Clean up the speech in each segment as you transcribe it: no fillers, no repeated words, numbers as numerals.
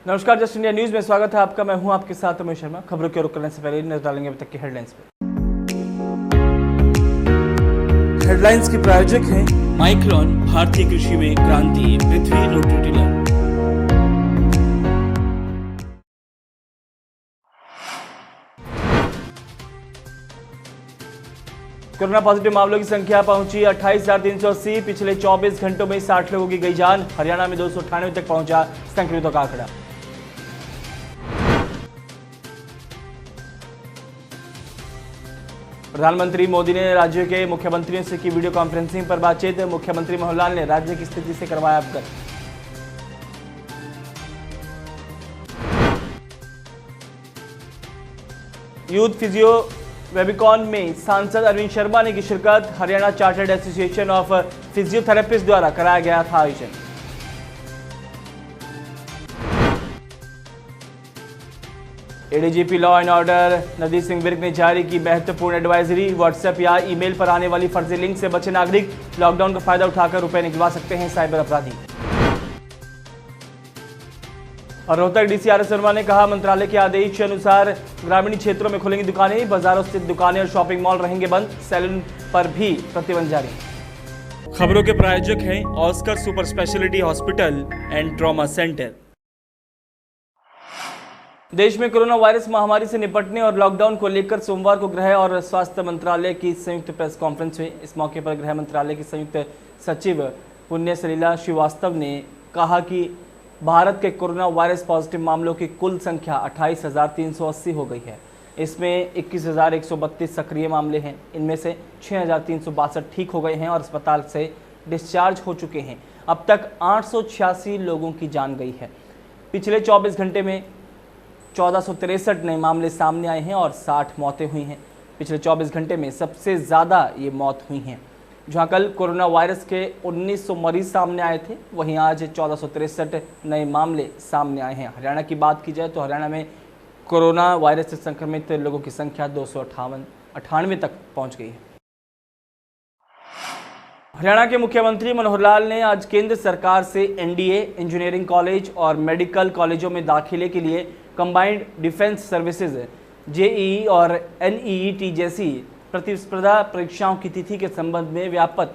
नमस्कार, just India news में स्वागत है आपका। मैं हूं आपके साथ अमित शर्मा। खबरों की ओर करने से पहले नजर डालेंगे अभी तक की हेडलाइंस पे। हेडलाइंस के प्रायोजक हैं माइक्रोन, भारतीय कृषि में क्रांति, पृथ्वी न्यूट्रीटिलर। कोरोना पॉजिटिव मामलों की संख्या पहुंची 28,380। पिछले 24 घंटों में 60 लोगों की गई जान। हरियाणा में 298 तक पहुंचा संक्रमितों का आंकड़ा। प्रधानमंत्री मोदी ने राज्यों के मुख्यमंत्रियों से की वीडियो कॉन्फ्रेंसिंग पर बातचीत। मुख्यमंत्री मनोहर लाल ने राज्य की स्थिति से करवाया अवगत। यूथ फिजियो वेबिकॉन में सांसद अरविंद शर्मा ने की शिरकत। Haryana chartered association of physiotherapist द्वारा कराया गया था आयोजन। ADGP law and order Navdeep Singh Virk ने जारी की महत्वपूर्ण एडवाइजरी। व्हाट्सएप या ईमेल पर आने वाली फर्जी लिंक से बचे नागरिक। लॉकडाउन का फायदा उठाकर रुपए निकलवा सकते हैं साइबर अपराधी। और Rohtak DC R S Verma ने कहा, मंत्रालय के आदेश के अनुसार ग्रामीण क्षेत्रों में खुलेंगी दुकानें। बाजारों स्थित दुकानें और शॉपिंग मॉल रहेंगे बंद। सैलून पर भी प्रतिबंध जारी। खबरों के प्रायोजक हैं Oscar super speciality hospital and trauma centre. देश में कोरोना वायरस महामारी से निपटने और लॉकडाउन को लेकर सोमवार को गृह और स्वास्थ्य मंत्रालय की संयुक्त प्रेस कॉन्फ्रेंस हुई। इस मौके पर गृह मंत्रालय की संयुक्त सचिव पुण्य सलीला श्रीवास्तव ने कहा कि भारत के कोरोना वायरस पॉजिटिव मामलों की कुल संख्या 28,380 हो गई है। इसमें 21,132 सक्रिय मामले हैं। इनमें से 6,362 ठीक हो गए हैं और अस्पताल से डिस्चार्ज हो चुके हैं। अब तक 886 लोगों की जान गई है। पिछले 24 घंटे में 1463 नए मामले सामने आए हैं और 60 मौतें हुई हैं। पिछले 24 घंटे में सबसे ज़्यादा ये मौत हुई हैं। जहाँ कल कोरोना वायरस के 1900 मरीज सामने आए थे, वहीं आज 1463 नए मामले सामने आए हैं। हरियाणा की बात की जाए तो हरियाणा में कोरोना वायरस से संक्रमित लोगों की संख्या 298 तक पहुँच गई है। हरियाणा के मुख्यमंत्री मनोहर लाल ने आज केंद्र सरकार से एनडीए, इंजीनियरिंग कॉलेज और मेडिकल कॉलेजों में दाखिले के लिए कंबाइंड डिफेंस सर्विसेज जेईई और एनईईटी जैसी प्रतिस्पर्धा परीक्षाओं की तिथि के संबंध में व्यापक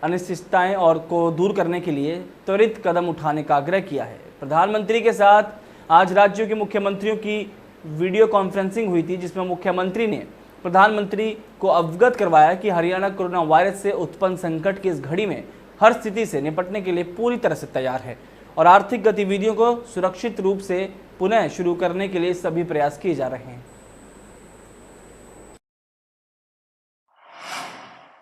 अनिश्चितताएं और को दूर करने के लिए त्वरित कदम उठाने का आग्रह किया है। प्रधानमंत्री के साथ आज राज्यों के मुख्यमंत्रियों की वीडियो कॉन्फ्रेंसिंग हुई थी, जिसमें मुख्यमंत्री ने प्रधानमंत्री को अवगत करवाया कि हरियाणा कोरोना वायरस से उत्पन्न संकट की इस घड़ी में हर स्थिति से निपटने के लिए पूरी तरह से तैयार है और आर्थिक गतिविधियों को सुरक्षित रूप से पुनः शुरू करने के लिए सभी प्रयास किए जा रहे हैं।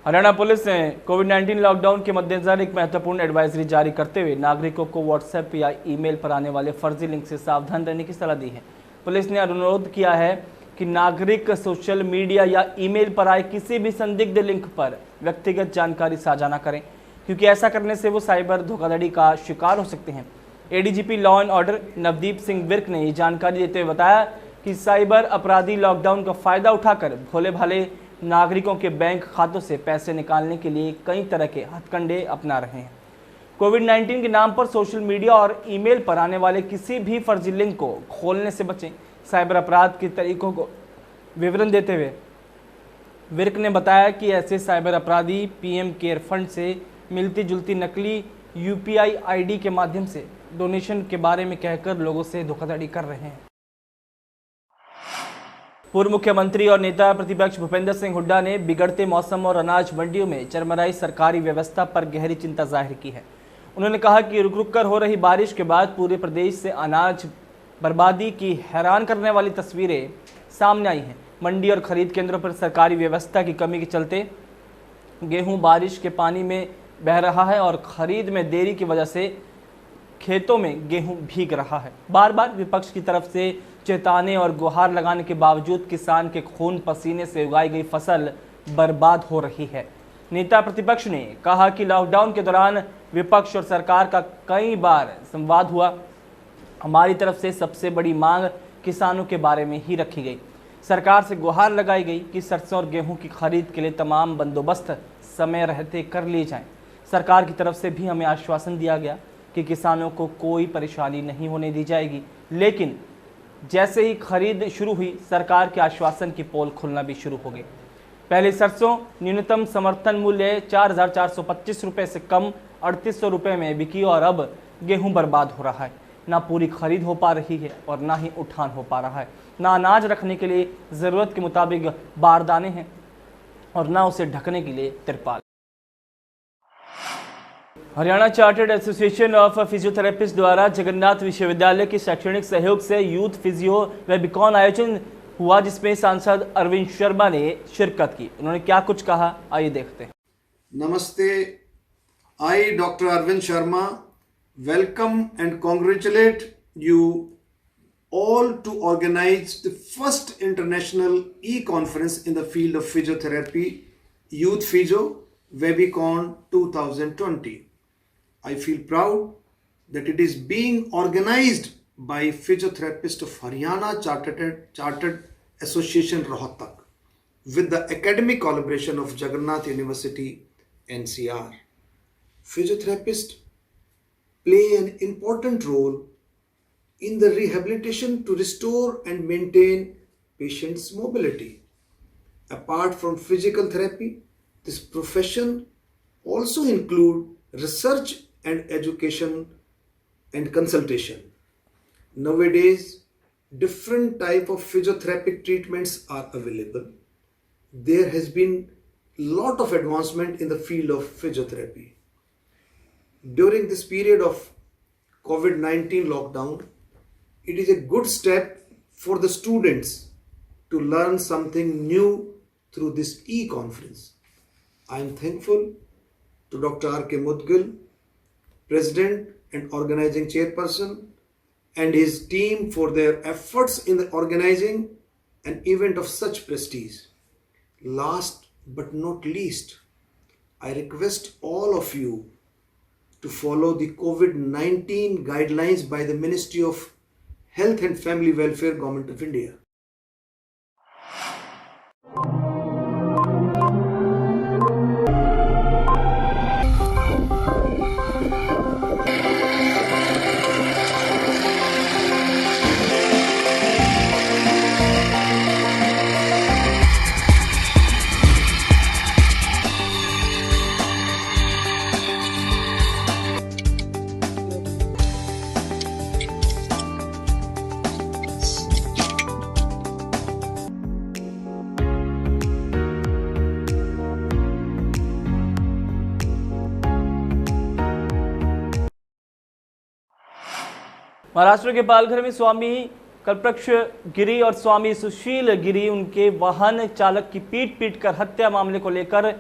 हरियाणा पुलिस ने कोविड-19 लॉकडाउन के मद्देनजर एक महत्वपूर्ण एडवाइजरी जारी करते हुए नागरिकों को व्हाट्सएप या ईमेल पर आने वाले फर्जी लिंक से सावधान रहने की सलाह दी है। पुलिस ने अनुरोध किया है कि नागरिक सोशल मीडिया या ईमेल पर आए किसी भी संदिग्ध लिंक पर व्यक्तिगत जानकारी साझा न करें, क्योंकि ऐसा करने से वो साइबर धोखाधड़ी का शिकार हो सकते हैं। ADGP law and order Navdeep Singh Virk ने ये जानकारी देते हुए बताया कि साइबर अपराधी लॉकडाउन का फायदा उठाकर भोले भाले नागरिकों के बैंक खातों से पैसे निकालने के लिए कई तरह के हथकंडे अपना रहे हैं। कोविड-19 के नाम पर सोशल मीडिया और ईमेल पर आने वाले किसी भी फर्जी लिंक को खोलने से बचें। साइबर अपराध के तरीकों को विवरण देते हुए विर्क ने बताया कि ऐसे साइबर अपराधी पीएम केयर फंड से मिलती जुलती नकली यूपीआई आईडी के माध्यम से डोनेशन के बारे में कहकर लोगों से धोखाधड़ी कर रहे हैं। पूर्व मुख्यमंत्री और नेता प्रतिपक्ष भूपेंद्र सिंह हुड्डा ने बिगड़ते मौसम और अनाज मंडियों में चरमराई सरकारी व्यवस्था पर गहरी चिंता जाहिर की है। उन्होंने कहा कि रुक रुक कर हो रही बारिश के बाद पूरे प्रदेश से अनाज बर्बादी की हैरान करने वाली तस्वीरें सामने आई हैं। मंडी और खरीद केंद्रों पर सरकारी व्यवस्था की कमी के चलते गेहूं बारिश के पानी में बह रहा है और खरीद में देरी की वजह से खेतों में गेहूं भीग रहा है। बार बार विपक्ष की तरफ से चेताने और गुहार लगाने के बावजूद किसान के खून पसीने से उगाई गई फसल बर्बाद हो रही है। नेता प्रतिपक्ष ने कहा कि लॉकडाउन के दौरान विपक्ष और सरकार का कई बार संवाद हुआ। हमारी तरफ से सबसे बड़ी मांग किसानों के बारे में ही रखी गई। सरकार से गुहार लगाई गई कि सरसों और गेहूं की खरीद के लिए तमाम बंदोबस्त समय रहते कर लिए जाएं। सरकार की तरफ से भी हमें आश्वासन दिया गया कि किसानों को कोई परेशानी नहीं होने दी जाएगी, लेकिन जैसे ही खरीद शुरू हुई, सरकार के आश्वासन की पोल खुलना भी शुरू हो गई। पहले सरसों न्यूनतम समर्थन मूल्य 4,425 रुपये से कम 3,800 रुपये में बिकी और अब गेहूं बर्बाद हो रहा है। ना पूरी खरीद हो पा रही है और ना ही उठान हो पा रहा है। ना अनाज रखने के लिए ज़रूरत के मुताबिक बारदाने हैं और ना उसे ढकने के लिए तिरपाल। Haryana chartered association of physiotherapist द्वारा जगन्नाथ विश्वविद्यालय के शैक्षणिक सहयोग से यूथ फिजियो वेबिकॉन आयोजन हुआ, जिसमें सांसद अरविंद शर्मा ने शिरकत की। उन्होंने क्या कुछ कहा, आइए देखते हैं। नमस्ते, I doctor Arvind Sharma welcome and congratulate you all to organize the first international e-conference in the field of physiotherapy, Youth Physio Webicon 2020. I feel proud that it is being organized by Physiotherapists of Haryana Chartered Association Rohtak with the academic collaboration of Jagannath University, NCR. Physiotherapists play an important role in the rehabilitation to restore and maintain patients' mobility. Apart from physical therapy, this profession also includes research and education and consultation. Nowadays, different type of physiotherapeutic treatments are available. There has been a lot of advancement in the field of physiotherapy. During this period of COVID-19 lockdown, it is a good step for the students to learn something new through this e-conference. I am thankful to Dr. R.K. Mudgal, President and Organizing Chairperson, and his team for their efforts in the organizing an event of such prestige. Last but not least, I request all of you to follow the COVID-19 guidelines by the Ministry of Health and Family Welfare, Government of India. Maharashtra के पालघर में स्वामी कल्पवृक्ष गिरी और स्वामी सुशील गिरी, उनके वाहन चालक की पीट कर हत्या मामले को लेकर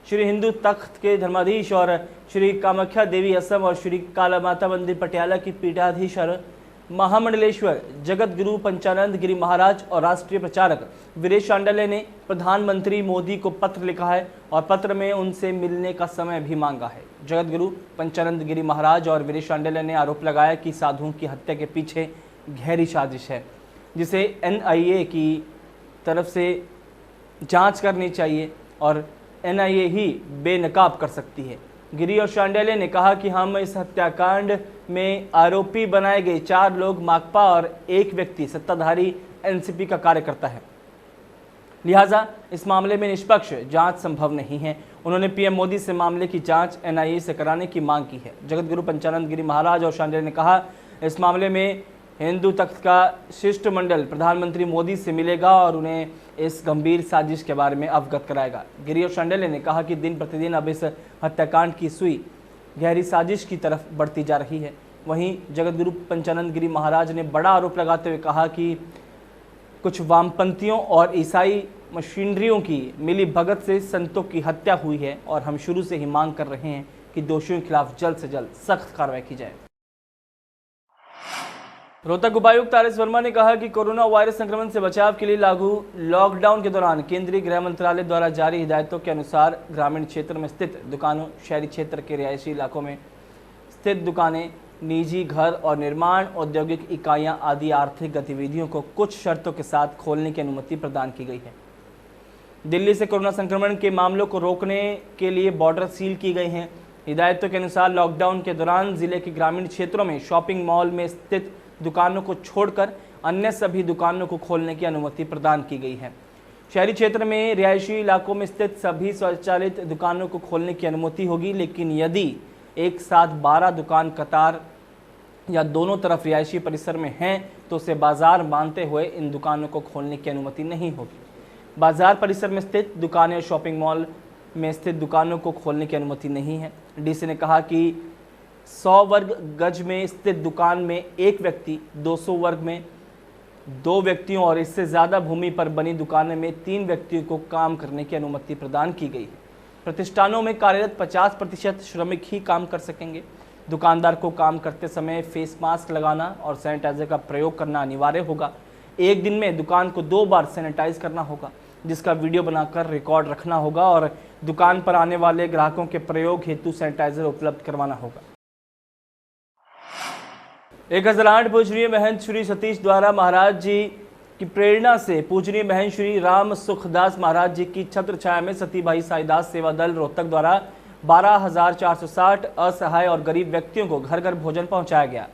श्री हिंदू तख्त के धर्माधीश और श्री कामाख्या देवी असम और श्री काला माता मंदिर पटियाला की पीठाधीश और महामंडलेश्वर जगत गुरु पंचानंद गिरी महाराज और राष्ट्रीय प्रचारक वीरेश शांडिल्य ने प्रधानमंत्री मोदी को पत्र लिखा है और पत्र में उनसे मिलने का समय भी मांगा है। जगत गुरु पंचानंद गिरी महाराज और वीरेश शांडिल्य ने आरोप लगाया कि साधुओं की हत्या के पीछे गहरी साजिश है, जिसे NIA की तरफ से जांच करनी चाहिए और NIA ही बेनकाब कर सकती है। गिरी और शांडिल्य ने कहा कि हम इस हत्याकांड में आरोपी बनाए गए 4 लोग माकपा और 1 व्यक्ति सत्ताधारी NCP का कार्यकर्ता है, लिहाजा इस मामले में निष्पक्ष जांच संभव नहीं है। उन्होंने PM मोदी से मामले की जांच NIA से कराने की मांग की है। जगत गुरु पंचानंद गिरी महाराज और शांडिल्य ने कहा, इस मामले में हिंदू तख्त का शिष्टमंडल प्रधानमंत्री मोदी से मिलेगा और उन्हें इस गंभीर साजिश के बारे में अवगत कराएगा। गिरी और शांडिल्य ने कहा कि दिन प्रतिदिन अब इस हत्याकांड की सुई गहरी साजिश की तरफ बढ़ती जा रही है। वहीं जगत गुरु पंचानंद गिरी महाराज ने बड़ा आरोप लगाते हुए कहा कि कुछ वामपंथियों और ईसाई मशीनरियों की मिली भगत से संतों की हत्या हुई है और हम शुरू से ही मांग कर रहे हैं कि दोषियों के खिलाफ जल्द से जल्द सख्त कार्रवाई की जाए। रोहतक उपायुक्त RS वर्मा ने कहा कि कोरोना वायरस संक्रमण से बचाव के लिए लागू लॉकडाउन के दौरान केंद्रीय गृह मंत्रालय द्वारा जारी हिदायतों के अनुसार ग्रामीण क्षेत्र में स्थित दुकानों, शहरी क्षेत्र के रिहायशी इलाकों में स्थित दुकानें, निजी घर और निर्माण औद्योगिक इकाइयां आदि आर्थिक गतिविधियों को कुछ शर्तों के साथ खोलने की अनुमति प्रदान की गई है। दिल्ली से कोरोना संक्रमण के मामलों को रोकने के लिए बॉर्डर सील की गई हैं। हिदायतों के अनुसार लॉकडाउन के दौरान जिले के ग्रामीण क्षेत्रों में शॉपिंग मॉल में स्थित दुकानों को छोड़कर अन्य सभी दुकानों को खोलने की अनुमति प्रदान की गई है। शहरी क्षेत्र में रिहायशी इलाकों में स्थित सभी स्वचालित दुकानों को खोलने की अनुमति होगी, लेकिन यदि एक साथ 12 दुकान कतार या दोनों तरफ रिहायशी परिसर में हैं तो उसे बाजार मानते हुए इन दुकानों को खोलने की अनुमति नहीं होगी। बाजार परिसर में स्थित दुकानें और शॉपिंग मॉल में स्थित दुकानों को खोलने की अनुमति नहीं है। डीसी ने कहा कि 100 वर्ग गज में स्थित दुकान में एक व्यक्ति, 200 वर्ग में 2 व्यक्तियों और इससे ज़्यादा भूमि पर बनी दुकानें में 3 व्यक्तियों को काम करने की अनुमति प्रदान की गई है। प्रतिष्ठानों में कार्यरत 50% श्रमिक ही काम कर सकेंगे। दुकानदार को काम करते समय फेस मास्क लगाना और सैनिटाइजर का प्रयोग करना अनिवार्य होगा। एक दिन में दुकान को 2 बार सैनिटाइज करना होगा, जिसका वीडियो बनाकर रिकॉर्ड रखना होगा और दुकान पर आने वाले ग्राहकों के प्रयोग हेतु सैनिटाइजर उपलब्ध करवाना होगा। 1008 पूजनीय महंत श्री सतीश द्वारा महाराज जी की प्रेरणा से पूजनीय महंत श्री राम सुखदास महाराज जी की छत्र छाया में सती भाई साईदास सेवा दल रोहतक द्वारा 12,460 असहाय और गरीब व्यक्तियों को घर घर भोजन पहुंचाया गया।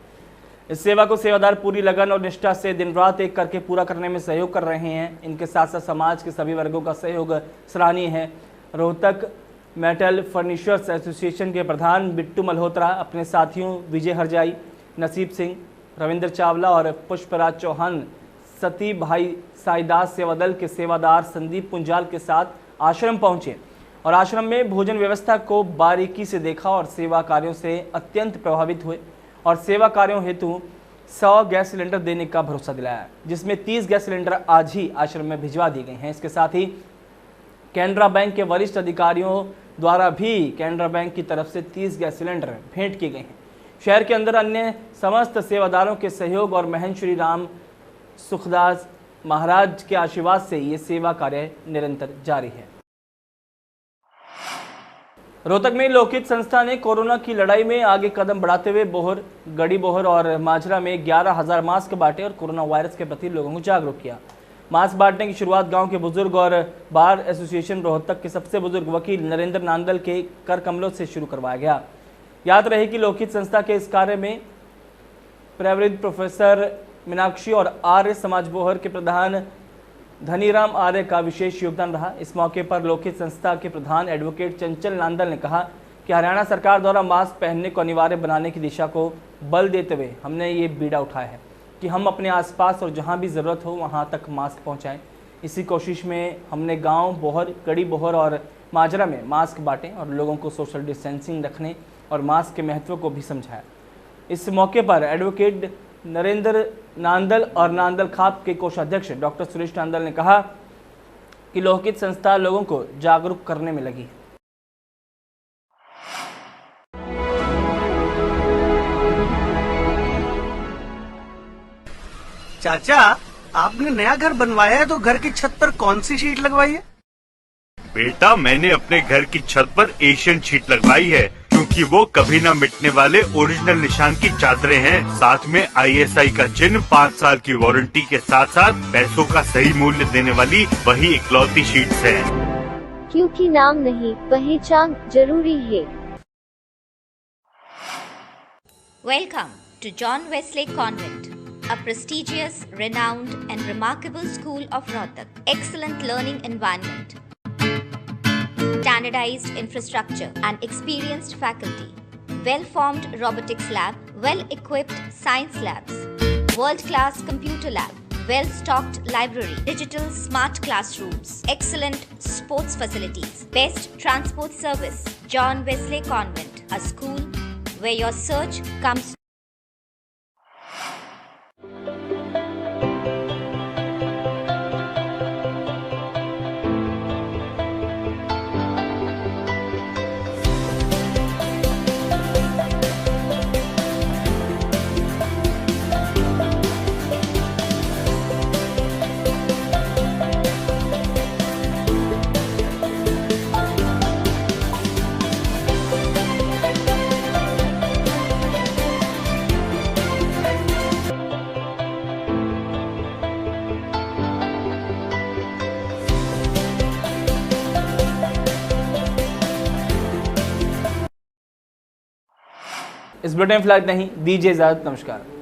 इस सेवा को सेवादार पूरी लगन और निष्ठा से दिन रात एक करके पूरा करने में सहयोग कर रहे हैं। इनके साथ साथ समाज के सभी वर्गों का सहयोग सराहनीय है। रोहतक मेटल फर्नीचर्स एसोसिएशन के प्रधान बिट्टू मल्होत्रा अपने साथियों विजय हरजाई, नसीब सिंह, रविंद्र चावला और पुष्पराज चौहान सती भाई साईदास सेवा दल के सेवादार संदीप पुंजाल के साथ आश्रम पहुंचे और आश्रम में भोजन व्यवस्था को बारीकी से देखा और सेवा कार्यों से अत्यंत प्रभावित हुए और सेवा कार्यों हेतु 100 गैस सिलेंडर देने का भरोसा दिलाया, जिसमें 30 गैस सिलेंडर आज ही आश्रम में भिजवा दिए गए हैं। इसके साथ ही कैनरा बैंक के वरिष्ठ अधिकारियों द्वारा भी कैनरा बैंक की तरफ से 30 गैस सिलेंडर भेंट किए गए हैं। शहर के अंदर अन्य समस्त सेवादारों के सहयोग और महंत श्री राम सुखदास महाराज के आशीर्वाद से ये सेवा कार्य निरंतर जारी है। रोहतक में लोकहित संस्था ने कोरोना की लड़ाई में आगे कदम बढ़ाते हुए बोहर, गड़ी बोहर और माजरा में 11,000 मास्क बांटे और कोरोना वायरस के प्रति लोगों को जागरूक किया। मास्क बांटने की शुरुआत गांव के बुजुर्ग और बार एसोसिएशन रोहतक के सबसे बुजुर्ग वकील नरेंद्र नांदल के कर कमलों से शुरू करवाया गया। याद रहे कि लोकहित संस्था के इस कार्य में प्रवृत्त प्रोफेसर मीनाक्षी और आर्य समाज बोहर के प्रधान धनीराम आर्य का विशेष योगदान रहा। इस मौके पर लोकहित संस्था के प्रधान एडवोकेट चंचल नांदल ने कहा कि हरियाणा सरकार द्वारा मास्क पहनने को अनिवार्य बनाने की दिशा को बल देते हुए हमने ये बीड़ा उठाया है कि हम अपने आसपास और जहां भी ज़रूरत हो वहां तक मास्क पहुंचाएं। इसी कोशिश में हमने गांव बोहर, गड़ी बोहर और माजरा में मास्क बांटे और लोगों को सोशल डिस्टेंसिंग रखने और मास्क के महत्व को भी समझाया। इस मौके पर एडवोकेट नरेंद्र नांदल और नांदल खाप के कोषाध्यक्ष डॉक्टर सुरेश नांदल ने कहा कि लोकहित संस्था लोगों को जागरूक करने में लगी है। चाचा, आपने नया घर बनवाया है तो घर की छत पर कौन सी शीट लगवाई है? बेटा, मैंने अपने घर की छत पर एशियन शीट लगवाई है क्योंकि वो कभी न मिटने वाले ओरिजिनल निशान की चादरें हैं। साथ में ISI का चिन्ह, 5 साल की वारंटी के साथ साथ पैसों का सही मूल्य देने वाली वही इकलौती शीट्स है। क्योंकि नाम नहीं, पहचान जरूरी है। Welcome to John Wesley Convent, a prestigious, renowned and remarkable school of Rohtak. Excellent learning environment, standardized infrastructure and experienced faculty, well-formed robotics lab, well-equipped science labs, world-class computer lab, well-stocked library, digital smart classrooms, excellent sports facilities, best transport service. John Wesley Convent, a school where your search comes इस bulletin में फिलहाल नहीं, दीजिए इजाजत, नमस्कार।